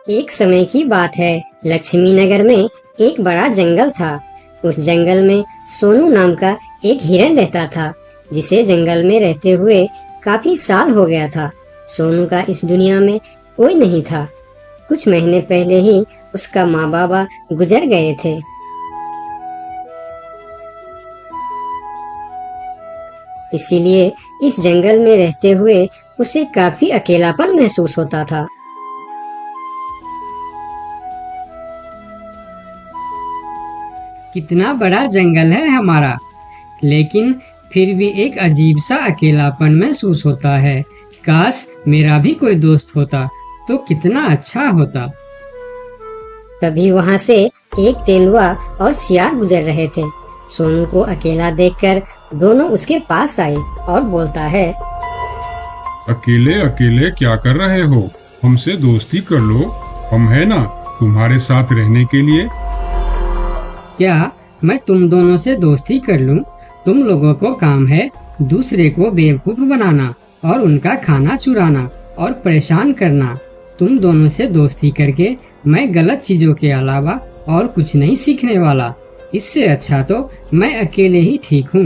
एक समय की बात है। लक्ष्मी नगर में एक बड़ा जंगल था। उस जंगल में सोनू नाम का एक हिरन रहता था, जिसे जंगल में रहते हुए काफी साल हो गया था। सोनू का इस दुनिया में कोई नहीं था। कुछ महीने पहले ही उसका माँ बाबा गुजर गए थे। इसीलिए इस जंगल में रहते हुए उसे काफी अकेलापन महसूस होता था। कितना बड़ा जंगल है हमारा, लेकिन फिर भी एक अजीब सा अकेलापन महसूस होता है। काश मेरा भी कोई दोस्त होता तो कितना अच्छा होता। तभी वहां से एक तेंदुआ और सियार गुजर रहे थे। सोनू को अकेला देखकर दोनों उसके पास आए और बोलता है, अकेले अकेले क्या कर रहे हो? हमसे दोस्ती कर लो, हम है ना तुम्हारे साथ रहने के लिए। क्या मैं तुम दोनों से दोस्ती कर लूं? तुम लोगों को काम है दूसरे को बेवकूफ बनाना और उनका खाना चुराना और परेशान करना। तुम दोनों से दोस्ती करके मैं गलत चीजों के अलावा और कुछ नहीं सीखने वाला। इससे अच्छा तो मैं अकेले ही ठीक हूँ।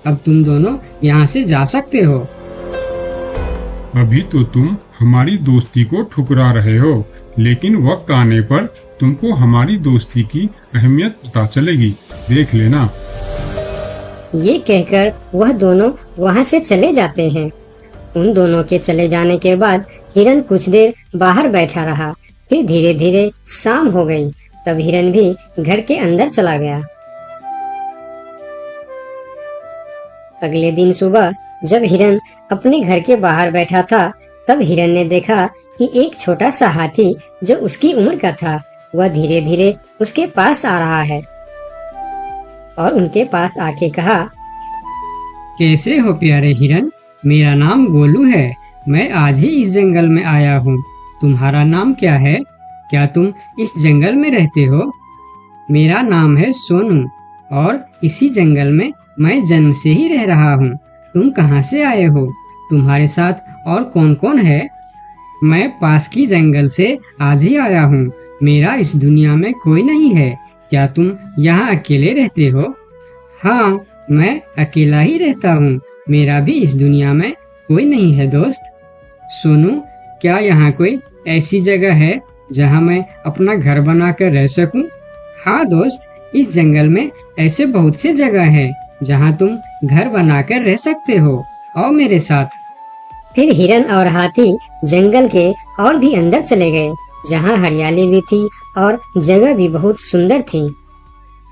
अब तुम दोनों यहाँ से जा सकते हो। अभी तो तुम हमारी दोस्ती को ठुकरा रहे हो, लेकिन वक्त आने पर तुमको हमारी दोस्ती की अहमियत पता चलेगी, देख लेना। ये कहकर वह दोनों वहां से चले जाते हैं। उन दोनों के चले जाने के बाद हिरन कुछ देर बाहर बैठा रहा। फिर धीरे धीरे शाम हो गई। तब हिरन भी घर के अंदर चला गया। अगले दिन सुबह जब हिरन अपने घर के बाहर बैठा था, तब हिरन ने देखा कि एक छोटा सा हाथी जो उसकी उम्र का था, वह धीरे धीरे उसके पास आ रहा है और उनके पास आके कहा, कैसे हो प्यारे हिरन? मेरा नाम गोलू है। मैं आज ही इस जंगल में आया हूँ। तुम्हारा नाम क्या है? क्या तुम इस जंगल में रहते हो? मेरा नाम है सोनू और इसी जंगल में मैं जन्म से ही रह रहा हूँ। तुम कहाँ से आए हो? तुम्हारे साथ और कौन कौन है? मैं पास की जंगल से आज ही आया हूँ। मेरा इस दुनिया में कोई नहीं है। क्या तुम यहाँ अकेले रहते हो? हाँ, मैं अकेला ही रहता हूँ। मेरा भी इस दुनिया में कोई नहीं है दोस्त। सोनू, क्या यहाँ कोई ऐसी जगह है जहाँ मैं अपना घर बनाकर रह सकूं? हाँ दोस्त, इस जंगल में ऐसे बहुत से जगह हैं जहाँ तुम घर बनाकर रह सकते हो। आओ मेरे साथ। फिर हिरन और हाथी जंगल के और भी अंदर चले गए, जहाँ हरियाली भी थी और जगह भी बहुत सुंदर थी।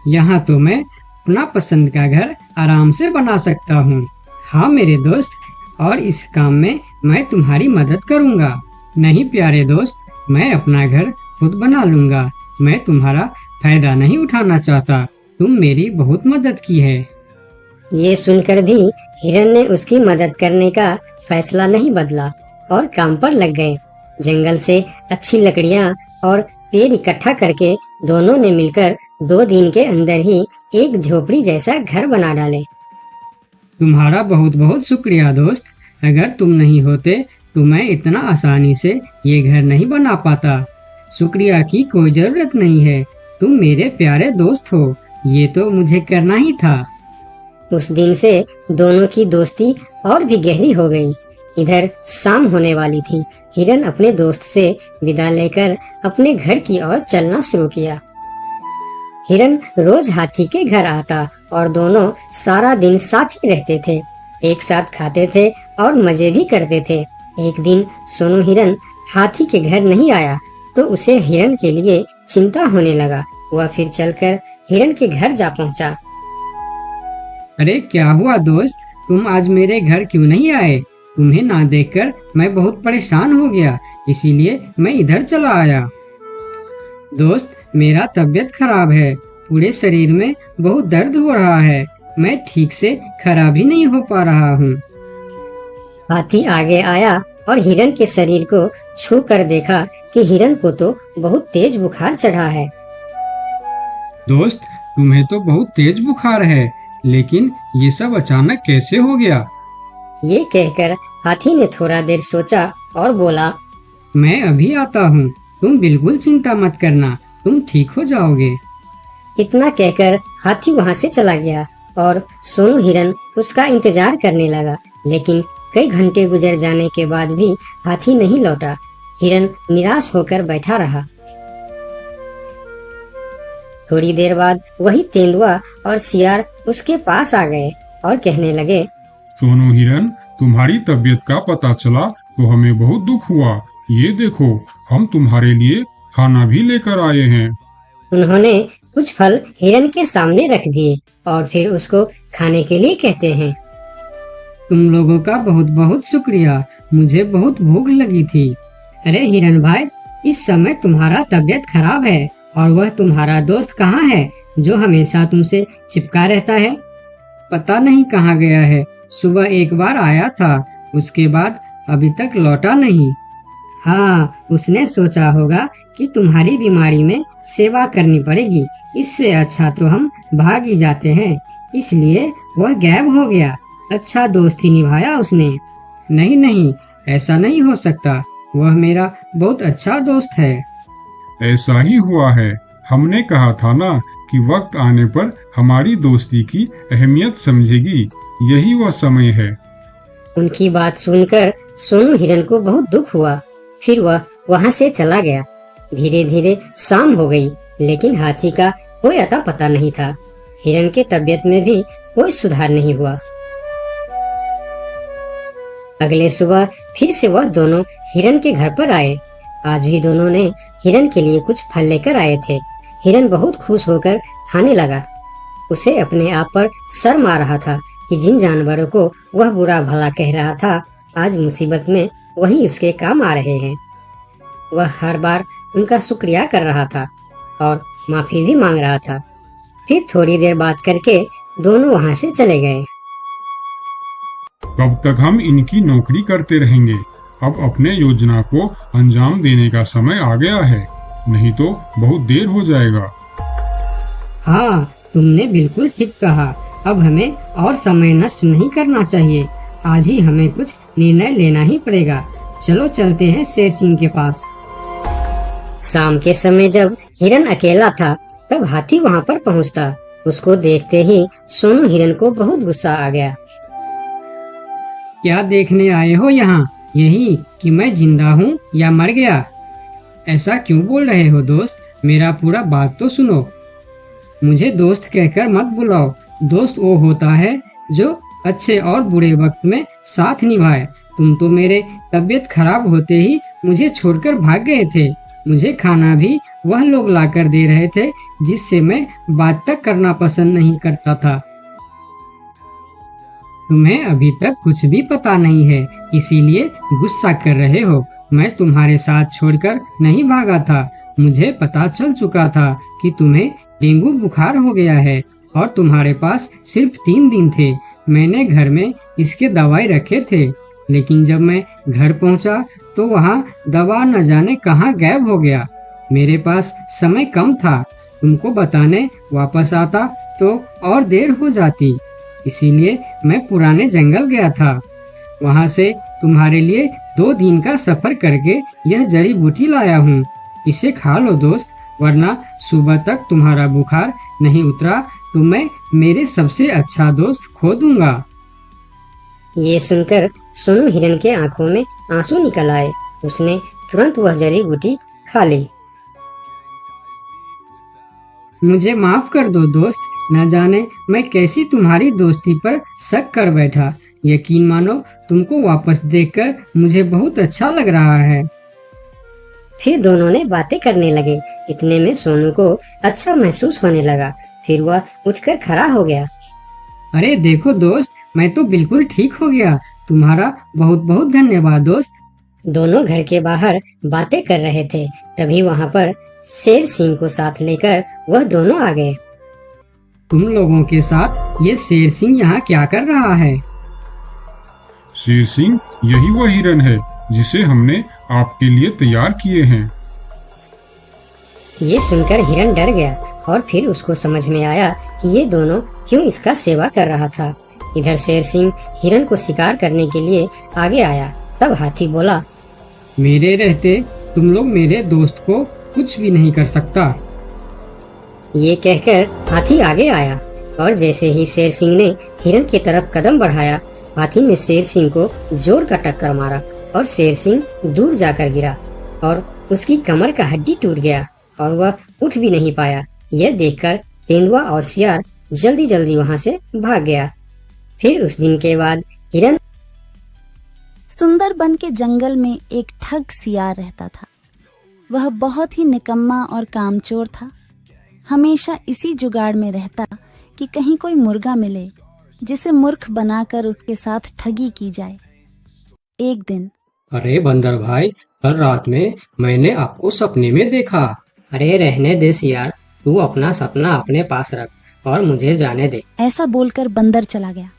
यहाँ तो मैं अपना पसंद का घर आराम से बना सकता हूँ। हाँ मेरे दोस्त, और इस काम में मैं तुम्हारी मदद करूँगा। नहीं प्यारे दोस्त, मैं अपना घर खुद बना लूँगा। मैं तुम्हारा फायदा नहीं उठाना चाहता। तुम मेरी बहुत मदद की है। ये सुनकर भी हिरन ने उसकी मदद करने का फैसला नहीं बदला और काम पर लग गए। जंगल से अच्छी लकड़ियाँ और पेड़ इकट्ठा करके दोनों ने मिलकर 2 दिन के अंदर ही एक झोपड़ी जैसा घर बना डाले। तुम्हारा बहुत बहुत शुक्रिया दोस्त। अगर तुम नहीं होते तो मैं इतना आसानी से ये घर नहीं बना पाता। शुक्रिया की कोई जरूरत नहीं है। तुम मेरे प्यारे दोस्त हो। ये तो मुझे करना ही था। उस दिन से दोनों की दोस्ती और भी गहरी हो गई। इधर शाम होने वाली थी। हिरन अपने दोस्त से विदा लेकर अपने घर की ओर चलना शुरू किया। हिरन रोज हाथी के घर आता और दोनों सारा दिन साथ ही रहते थे। एक साथ खाते थे और मजे भी करते थे। एक दिन सोनू हिरन हाथी के घर नहीं आया तो उसे हिरन के लिए चिंता होने लगा। वह फिर चलकर हिरन के घर जा पहुंचा। अरे क्या हुआ दोस्त, तुम आज मेरे घर क्यों नहीं आए? तुम्हें ना देखकर मैं बहुत परेशान हो गया, इसीलिए मैं इधर चला आया। दोस्त, मेरा तबीयत खराब है। पूरे शरीर में बहुत दर्द हो रहा है। मैं ठीक से खड़ा भी नहीं हो पा रहा हूँ। हाथी आगे आया और हिरन के शरीर को छू कर देखा कि हिरन को तो बहुत तेज बुखार चढ़ा है। दोस्त, तुम्हें तो बहुत तेज बुखार है, लेकिन ये सब अचानक कैसे हो गया? ये कहकर हाथी ने थोड़ा देर सोचा और बोला, मैं अभी आता हूँ। तुम बिल्कुल चिंता मत करना, तुम ठीक हो जाओगे। इतना कहकर हाथी वहां से चला गया और सोनू हिरन उसका इंतजार करने लगा, लेकिन कई घंटे गुजर जाने के बाद भी हाथी नहीं लौटा। हिरन निराश होकर बैठा रहा। थोड़ी देर बाद वही तेंदुआ और सियार उसके पास आ गए और कहने लगे, सोनू हिरन, तुम्हारी तबीयत का पता चला तो हमें बहुत दुख हुआ। ये देखो, हम तुम्हारे लिए खाना भी लेकर आए हैं। उन्होंने कुछ फल हिरन के सामने रख दिए और फिर उसको खाने के लिए कहते हैं। तुम लोगों का बहुत बहुत शुक्रिया, मुझे बहुत भूख लगी थी। अरे हिरन भाई, इस समय तुम्हारा तबीयत खराब है और वह तुम्हारा दोस्त कहाँ है जो हमेशा तुमसे चिपका रहता है? पता नहीं कहाँ गया है। सुबह एक बार आया था, उसके बाद अभी तक लौटा नहीं। हाँ, उसने सोचा होगा कि तुम्हारी बीमारी में सेवा करनी पड़ेगी, इससे अच्छा तो हम भाग ही जाते हैं, इसलिए वह गायब हो गया। अच्छा दोस्ती निभाया उसने। नहीं नहीं, ऐसा नहीं हो सकता, वह मेरा बहुत अच्छा दोस्त है। ऐसा ही हुआ है। हमने कहा था ना कि वक्त आने पर हमारी दोस्ती की अहमियत समझेगी। यही वह समय है। उनकी बात सुनकर सोनू हिरन को बहुत दुख हुआ। फिर वह वहां से चला गया। धीरे धीरे शाम हो गई, लेकिन हाथी का कोई अता पता नहीं था। हिरन के तबीयत में भी कोई सुधार नहीं हुआ। अगले सुबह फिर से वह दोनों हिरन के घर पर आए। आज भी दोनों ने हिरन के लिए कुछ फल लेकर आए थे। हिरन बहुत खुश होकर खाने लगा। उसे अपने आप पर शर्म आ रहा था कि जिन जानवरों को वह बुरा भला कह रहा था, आज मुसीबत में वही उसके काम आ रहे हैं। वह हर बार उनका शुक्रिया कर रहा था और माफी भी मांग रहा था। फिर थोड़ी देर बात करके दोनों वहां से चले गए। कब तक हम इनकी नौकरी करते रहेंगे? अब अपने योजना को अंजाम देने का समय आ गया है, नहीं तो बहुत देर हो जाएगा। हाँ, तुमने बिल्कुल ठीक कहा। अब हमें और समय नष्ट नहीं करना चाहिए। आज ही हमें कुछ निर्णय लेना ही पड़ेगा। चलो चलते हैं शेर सिंह के पास। शाम के समय जब हिरन अकेला था, तब हाथी वहां पर पहुंचता। उसको देखते ही सोनू हिरन को बहुत गुस्सा आ गया। क्या देखने आए हो यहाँ? यही कि मैं जिंदा हूँ या मर गया? ऐसा क्यों बोल रहे हो दोस्त? मेरा पूरा बात तो सुनो। मुझे दोस्त कहकर मत बुलाओ। दोस्त वो होता है जो अच्छे और बुरे वक्त में साथ निभाए। तुम तो मेरे तबीयत खराब होते ही मुझे छोड़कर भाग गए थे। मुझे खाना भी वह लोग लाकर दे रहे थे जिससे मैं बात तक करना पसंद नहीं करता था। तुम्हें अभी तक कुछ भी पता नहीं है, इसीलिए गुस्सा कर रहे हो। मैं तुम्हारे साथ छोड़कर नहीं भागा था। मुझे पता चल चुका था कि तुम्हें डेंगू बुखार हो गया है और तुम्हारे पास सिर्फ 3 दिन थे। मैंने घर में इसके दवाई रखे थे, लेकिन जब मैं घर पहुंचा तो वहाँ दवा न जाने कहाँ गायब हो गया। मेरे पास समय कम था। तुमको बताने वापस आता तो और देर हो जाती, इसीलिए मैं पुराने जंगल गया था। वहाँ से तुम्हारे लिए 2 दिन का सफर करके यह जड़ी बूटी लाया हूँ। इसे खा लो दोस्त, वरना सुबह तक तुम्हारा बुखार नहीं उतरा तो मैं मेरे सबसे अच्छा दोस्त खो दूंगा। ये सुनकर सोनू हिरन के आंखों में आंसू निकल आए। उसने तुरंत वह जड़ी बूटी खा ली। मुझे माफ कर दो दोस्त, न जाने मैं कैसी तुम्हारी दोस्ती पर शक कर बैठा। यकीन मानो, तुमको वापस देखकर मुझे बहुत अच्छा लग रहा है। फिर दोनों ने बातें करने लगे। इतने में सोनू को अच्छा महसूस होने लगा। फिर वह उठकर खड़ा हो गया। अरे देखो दोस्त, मैं तो बिल्कुल ठीक हो गया। तुम्हारा बहुत बहुत धन्यवाद दोस्त। दोनों घर के बाहर बातें कर रहे थे, तभी वहाँ पर शेर सिंह को साथ लेकर वह दोनों आ गए। तुम लोगों के साथ ये शेर सिंह यहाँ क्या कर रहा है? शेर सिंह, यही वह हिरन है जिसे हमने आपके लिए तैयार किए हैं। ये सुनकर हिरन डर गया और फिर उसको समझ में आया कि ये दोनों क्यों इसका सेवा कर रहा था। इधर शेर सिंह हिरन को शिकार करने के लिए आगे आया। तब हाथी बोला, मेरे रहते तुम लोग मेरे दोस्त को कुछ भी नहीं कर सकता। ये कहकर हाथी आगे आया और जैसे ही शेर सिंह ने हिरन की तरफ कदम बढ़ाया, हाथी ने शेर सिंह को जोर का टक्कर मारा और शेर सिंह दूर जाकर गिरा और उसकी कमर का हड्डी टूट गया और वह उठ भी नहीं पाया। यह देखकर तेंदुआ और सियार जल्दी जल्दी वहां से भाग गया। फिर उस दिन के बाद हिरन सुंदरबन के जंगल में एक ठग सियार रहता था। वह बहुत ही निकम्मा और कामचोर था। हमेशा इसी जुगाड़ में रहता कि कहीं कोई मुर्गा मिले जिसे मूर्ख बनाकर उसके साथ ठगी की जाए। एक दिन, अरे बंदर भाई, कल रात में मैंने आपको सपने में देखा। अरे रहने दे सियार, तू अपना सपना अपने पास रख और मुझे जाने दे। ऐसा बोलकर बंदर चला गया।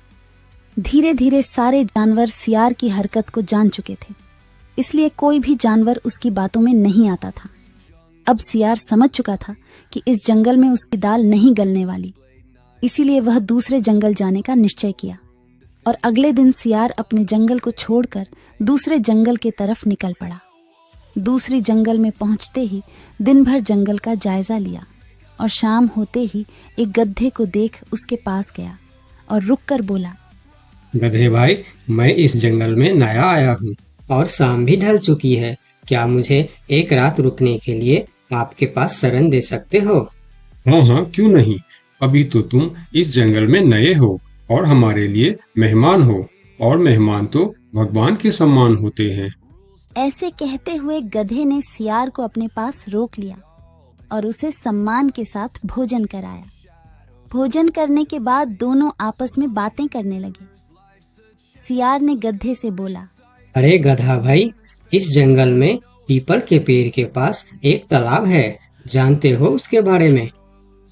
धीरे धीरे सारे जानवर सियार की हरकत को जान चुके थे, इसलिए कोई भी जानवर उसकी बातों में नहीं आता था। अब सियार समझ चुका था कि इस जंगल में उसकी दाल नहीं गलने वाली, इसीलिए वह दूसरे जंगल जाने का निश्चय किया और अगले दिन सियार अपने जंगल को छोड़कर दूसरे जंगल की तरफ निकल पड़ा। दूसरी जंगल में पहुंचते ही दिन भर जंगल का जायजा लिया और शाम होते ही एक गधे को देख उसके पास गया और रुककर बोला, गधे भाई, मैं इस जंगल में नया आया हूँ और शाम भी ढल चुकी है। क्या मुझे एक रात रुकने के लिए आपके पास शरण दे सकते हो? हाँ हाँ, क्यों नहीं। अभी तो तुम इस जंगल में नए हो और हमारे लिए मेहमान हो, और मेहमान तो भगवान के सम्मान होते हैं। ऐसे कहते हुए गधे ने सियार को अपने पास रोक लिया और उसे सम्मान के साथ भोजन कराया। भोजन करने के बाद दोनों आपस में बातें करने लगे। सियार ने गधे से बोला, अरे गधा भाई, इस जंगल में पीपल के पेड़ के पास एक तालाब है, जानते हो उसके बारे में?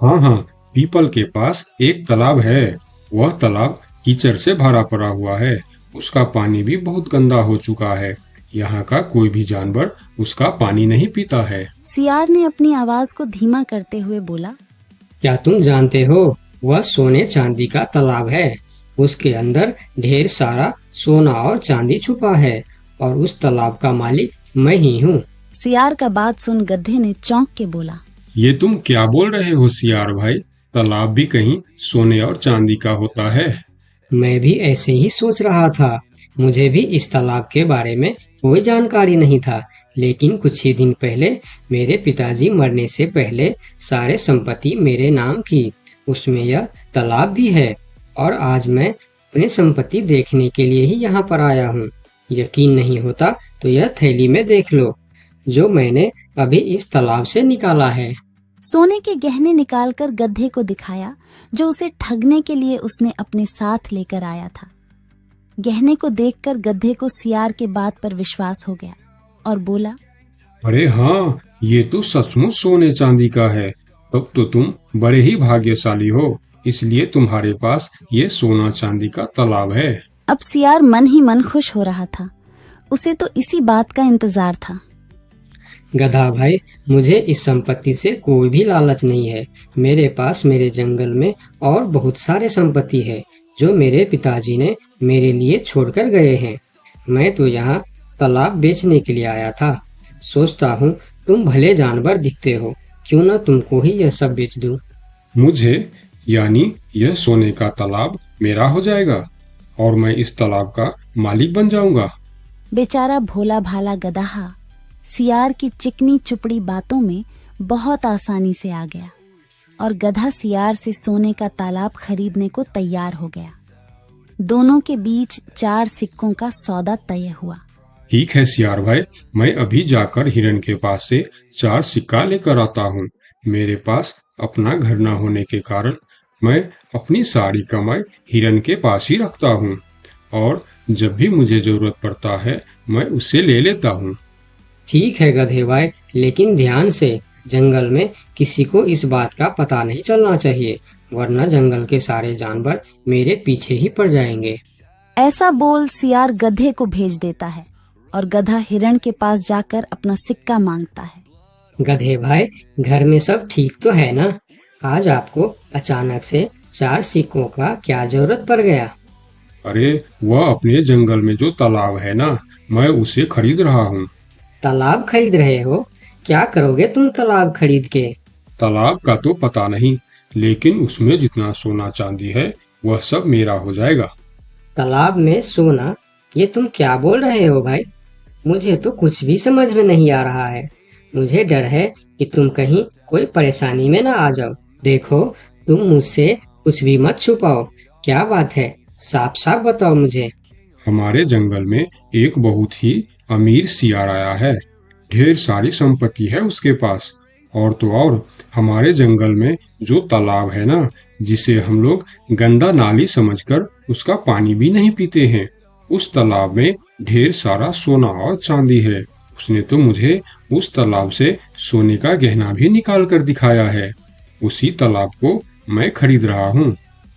हाँ हाँ, पीपल के पास एक तालाब है। वह तालाब कीचड़ से भरा पड़ा हुआ है। उसका पानी भी बहुत गंदा हो चुका है। यहाँ का कोई भी जानवर उसका पानी नहीं पीता है। सियार ने अपनी आवाज को धीमा करते हुए बोला, क्या तुम जानते हो, वह सोने चांदी का तालाब है। उसके अंदर ढेर सारा सोना और चांदी छुपा है और उस तालाब का मालिक मैं ही हूँ। सियार का बात सुन गधे ने चौंक के बोला, ये तुम क्या बोल रहे हो सियार भाई? तालाब भी कहीं सोने और चांदी का होता है? मैं भी ऐसे ही सोच रहा था। मुझे भी इस तालाब के बारे में कोई जानकारी नहीं था, लेकिन कुछ ही दिन पहले मेरे पिताजी मरने से पहले सारे संपत्ति मेरे नाम की, उसमें यह तालाब भी है और आज मैं अपने संपत्ति देखने के लिए ही यहाँ पर आया हूँ। यकीन नहीं होता तो यह थैली में देख लो, जो मैंने अभी इस तालाब से निकाला है। सोने के गहने निकालकर गधे को दिखाया, जो उसे ठगने के लिए उसने अपने साथ लेकर आया था। गहने को देखकर गधे को सियार के बात पर विश्वास हो गया और बोला, अरे हाँ, ये तो सचमुच सोने चांदी का है। तब तो तुम बड़े ही भाग्यशाली हो, इसलिए तुम्हारे पास ये सोना चांदी का तालाब है। अब सियार मन ही मन खुश हो रहा था। उसे तो इसी बात का इंतजार था। गधा भाई, मुझे इस संपत्ति से कोई भी लालच नहीं है। मेरे पास मेरे जंगल में और बहुत सारे संपत्ति है जो मेरे पिताजी ने मेरे लिए छोड़कर गए हैं। मैं तो यहाँ तालाब बेचने के लिए आया था। सोचता हूँ तुम भले जानवर दिखते हो, क्यों न तुमको ही यह सब बेच दूं। मुझे, यानी यह सोने का तालाब मेरा हो जाएगा और मैं इस तालाब का मालिक बन जाऊंगा। बेचारा भोला भाला गदहा सियार की चिकनी चुपड़ी बातों में बहुत आसानी से आ गया और गधा सियार से सोने का तालाब खरीदने को तैयार हो गया। दोनों के बीच 4 सिक्कों का सौदा तय हुआ। ठीक है सियार भाई, मैं अभी जाकर हिरन के पास से 4 सिक्का लेकर आता हूँ। मेरे पास अपना घर न होने के कारण मैं अपनी सारी कमाई हिरन के पास ही रखता हूँ और जब भी मुझे जरूरत पड़ता है मैं उससे ले लेता हूँ। ठीक है गधे भाई, लेकिन ध्यान से, जंगल में किसी को इस बात का पता नहीं चलना चाहिए, वरना जंगल के सारे जानवर मेरे पीछे ही पड़ जाएंगे। ऐसा बोल सियार गधे को भेज देता है और गधा हिरण के पास जाकर अपना सिक्का मांगता है। गधे भाई, घर में सब ठीक तो है ना? आज आपको अचानक से 4 सिक्कों का क्या जरूरत पड़ गया? अरे वह अपने जंगल में जो तालाब है ना, मैं उसे खरीद रहा हूँ। तालाब खरीद रहे हो? क्या करोगे तुम तालाब खरीद के? तालाब का तो पता नहीं, लेकिन उसमें जितना सोना चांदी है वह सब मेरा हो जाएगा। तालाब में सोना? ये तुम क्या बोल रहे हो भाई? मुझे तो कुछ भी समझ में नहीं आ रहा है। मुझे डर है कि तुम कहीं कोई परेशानी में ना आ जाओ। देखो, तुम मुझसे कुछ भी मत छुपाओ। क्या बात है, साफ साफ बताओ मुझे। हमारे जंगल में एक बहुत ही अमीर सियार आया है। ढेर सारी संपत्ति है उसके पास। और तो और हमारे जंगल में जो तालाब है ना, जिसे हम लोग गंदा नाली समझकर उसका पानी भी नहीं पीते हैं, उस तालाब में ढेर सारा सोना और चांदी है। उसने तो मुझे उस तालाब से सोने का गहना भी निकाल कर दिखाया है। उसी तालाब को मैं खरीद रहा हूँ।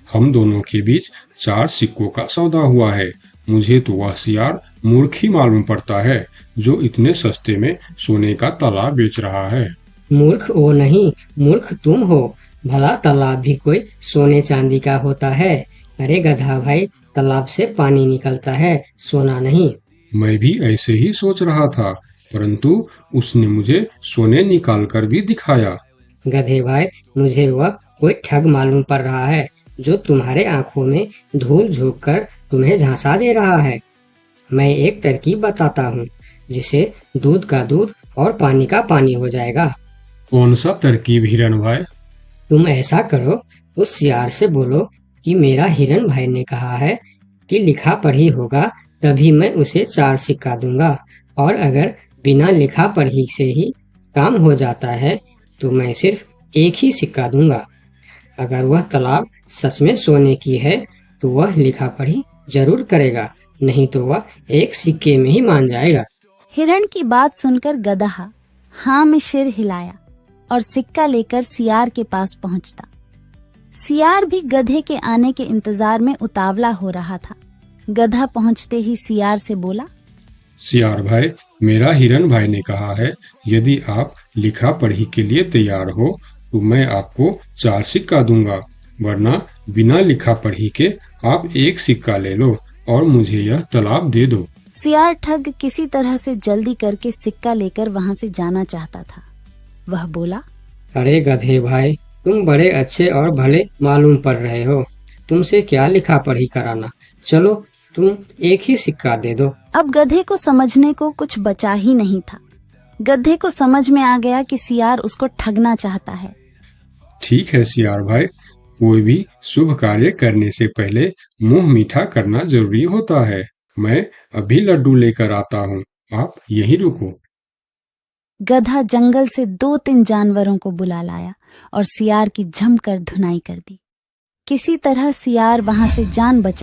हम दोनों के बीच 4 सिक्कों का सौदा हुआ है। मुझे तो वह सियार मूर्ख ही मालूम पड़ता है जो इतने सस्ते में सोने का तालाब बेच रहा है। मूर्ख वो नहीं, मूर्ख तुम हो। भला तालाब भी कोई सोने चांदी का होता है? अरे गधा भाई, तालाब से पानी निकलता है, सोना नहीं। मैं भी ऐसे ही सोच रहा था, परंतु उसने मुझे सोने निकाल कर भी दिखाया। गधे भाई, मुझे वह कोई ठग मालूम पड़ रहा है जो तुम्हारे आंखों में धूल झोंक कर तुम्हें झांसा दे रहा है। मैं एक तरकीब बताता हूँ जिसे दूध का दूध और पानी का पानी हो जाएगा। कौन सा तरकीब हिरन भाई? तुम ऐसा करो, उस सियार से बोलो कि मेरा हिरन भाई ने कहा है कि लिखा पढ़ी होगा तभी मैं उसे 4 सिक्का दूंगा, और अगर बिना लिखा पढ़ी से ही काम हो जाता है तो मैं सिर्फ 1 ही सिक्का दूंगा। अगर वह तालाब सच में सोने की है तो वह लिखा पढ़ी जरूर करेगा, नहीं तो वह 1 सिक्के में ही मान जाएगा। हिरण की बात सुनकर गदहा हाँ में सिर हिलाया और सिक्का लेकर सियार के पास पहुंचता। सियार भी गधे के आने के इंतजार में उतावला हो रहा था। गधा पहुंचते ही सियार से बोला, सियार भाई, मेरा हिरन भाई ने कहा है यदि आप लिखा पढ़ी के लिए तैयार हो तो मैं आपको 4 सिक्का दूंगा, वरना बिना लिखा पढ़ी के आप 1 सिक्का ले लो और मुझे यह तालाब दे दो। सियार ठग किसी तरह से जल्दी करके सिक्का लेकर वहां से जाना चाहता था। वह बोला, अरे गधे भाई, तुम बड़े अच्छे और भले मालूम पड़ रहे हो। तुमसे क्या लिखा पढ़ी कराना, चलो तुम 1 ही सिक्का दे दो। अब गधे को समझने को कुछ बचा ही नहीं था। गधे को समझ में आ गया कि सियार उसको ठगना चाहता है। ठीक है सियार भाई, कोई भी शुभ कार्य करने से पहले मुंह मीठा करना जरूरी होता है। मैं अभी लड्डू लेकर आता हूँ, आप यहीं रुको। गधा जंगल से 2-3 जानवरों को बुला लाया और सियार की जमकर धुनाई कर दी। किसी तरह सियार वहां से जान बचा